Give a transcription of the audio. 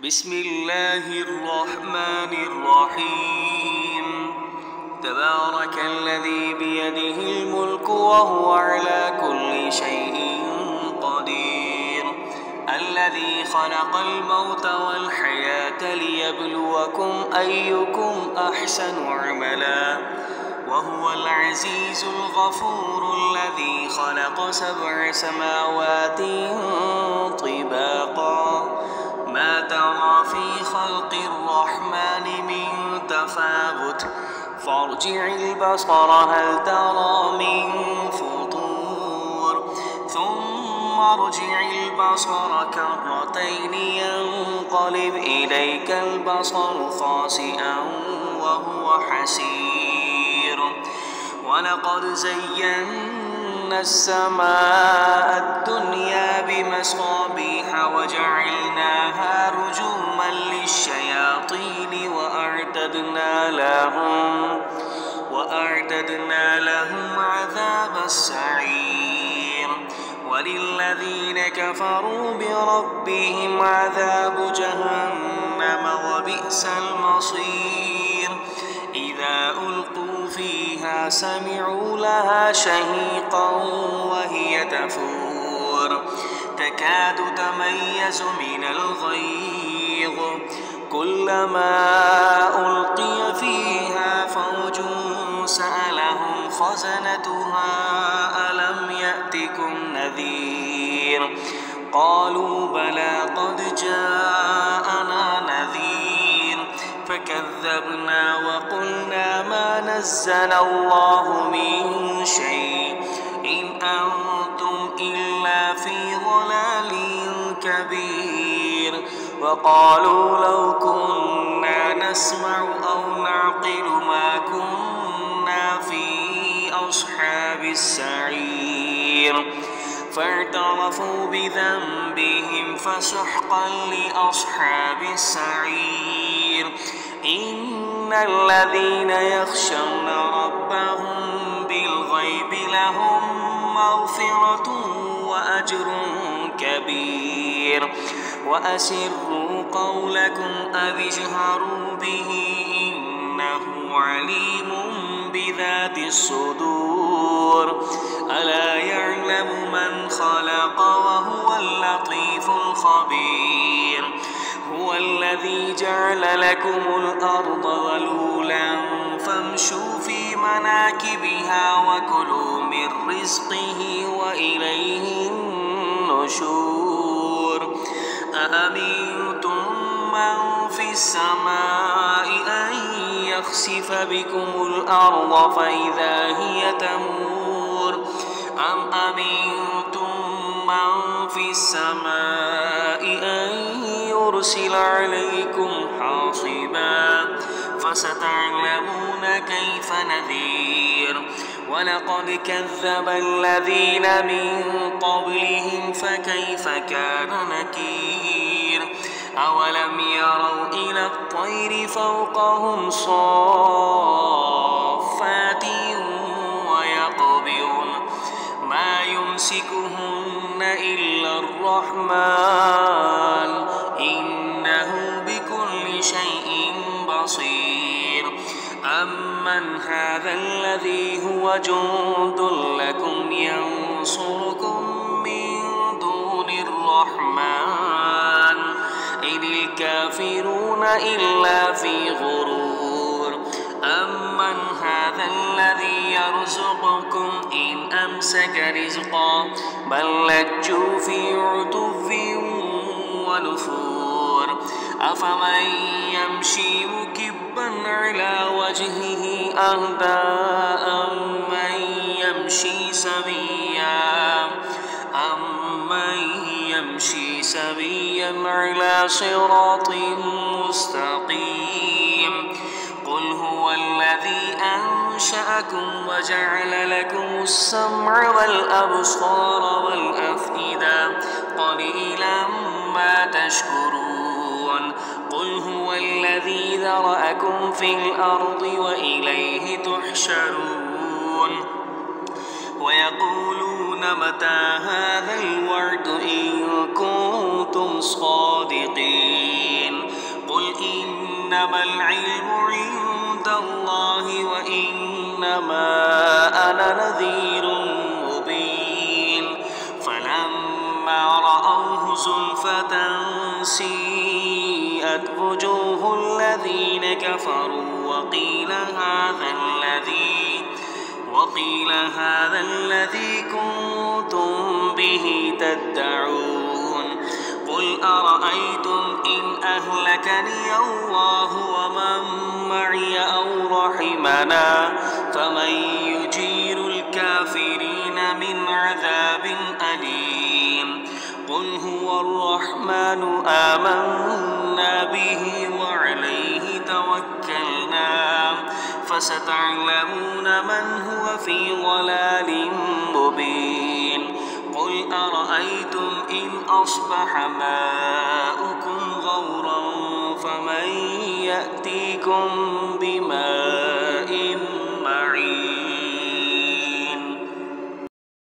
بسم الله الرحمن الرحيم تبارك الذي بيده الملك وهو على كل شيء قدير الذي خلق الموت والحياة ليبلوكم أيكم أحسن عملا وهو العزيز الغفور الذي خلق 7 سماوات طباقا ما ترى في خلق الرحمن من تفاوت فارجع البصر هل ترى من فطور ثم ارجع البصر كرتين ينقلب إليك البصر خاسئا وهو حسير ولقد زينا السماء الدنيا بمصابيح وجعلناها رجوما للشياطين وأعتدنا لهم عذاب السعير وللذين كفروا بربهم عذاب جهنم وبئس المصير إذا ألقوا فيها سمعوا لها شهيقا وهي تفور تكاد تميز من الغيظ كلما ألقي فيها فوج سألهم خزنتها ألم يأتكم نذير قالوا بلى قد جاءنا نذير فكذبنا وقلنا ما نزل الله من شيء إن أنتم إلا في ضلال كبير وقالوا لو كنا نسمع أو نعقل ما كنا في أصحاب السعير فاعترفوا بذنبهم فسحقا لأصحاب السعير إن الذين يخشون ربهم بالغيب لهم مغفرة وأجر كبير وأسروا قولكم أو اجهروا به إنه عليم بذات الصدور ألا يعلم من خلق وهو اللطيف الخبير هو الذي جعل لكم الأرض ذلولا فامشوا في مناكبها وكلوا من رزقه وإليه النشور أأمنتم من في السماء أن يخسف بكم الأرض فإذا هي تمور أم أمنتم من في السماء أن يرسل عليكم حاصبا فستعلمون كيف نذير ولقد كذب الذين من قبلهم فكيف كان نكير أولم يروا إلى الطير فوقهم صافات ويقبضن ما يمسكهن إلا الرحمن إنه بكل شيء بصير أمن هذا الذي هو جند لكم ينصركم من دون الرحمن إن الكافرون إلا في غرور أمن هذا الذي يرزقكم إن أمسك رزقا بل لجوا في عتو ونفور أفمن يمشي مكبا على وجهه أهدى أمن يمشي سويا على صراط مستقيم قل هو الذي أنشأكم وجعل لكم السمع والأبصار والأفئدة قليلا ما تشكرون قل هو الذي ذرأكم في الأرض وإليه تحشرون ويقولون متى هذا الوعد إن كنتم صادقين إنما العلم عند الله وإنما أنا نذير مبين فلما رأوه زلفة سيئت وجوه الذين كفروا وقيل هذا الذي كنتم به تدعون قل أرأيتم إن أهلكني الله ومن معي أو رحمنا فمن يجير الكافرين من عذاب أليم قل هو الرحمن آمنا به وعليه توكلنا فستعلمون من هو في ضلال مبين قل أرأيتم إن أصبح ماؤكم غورا فمن يأتيكم بماء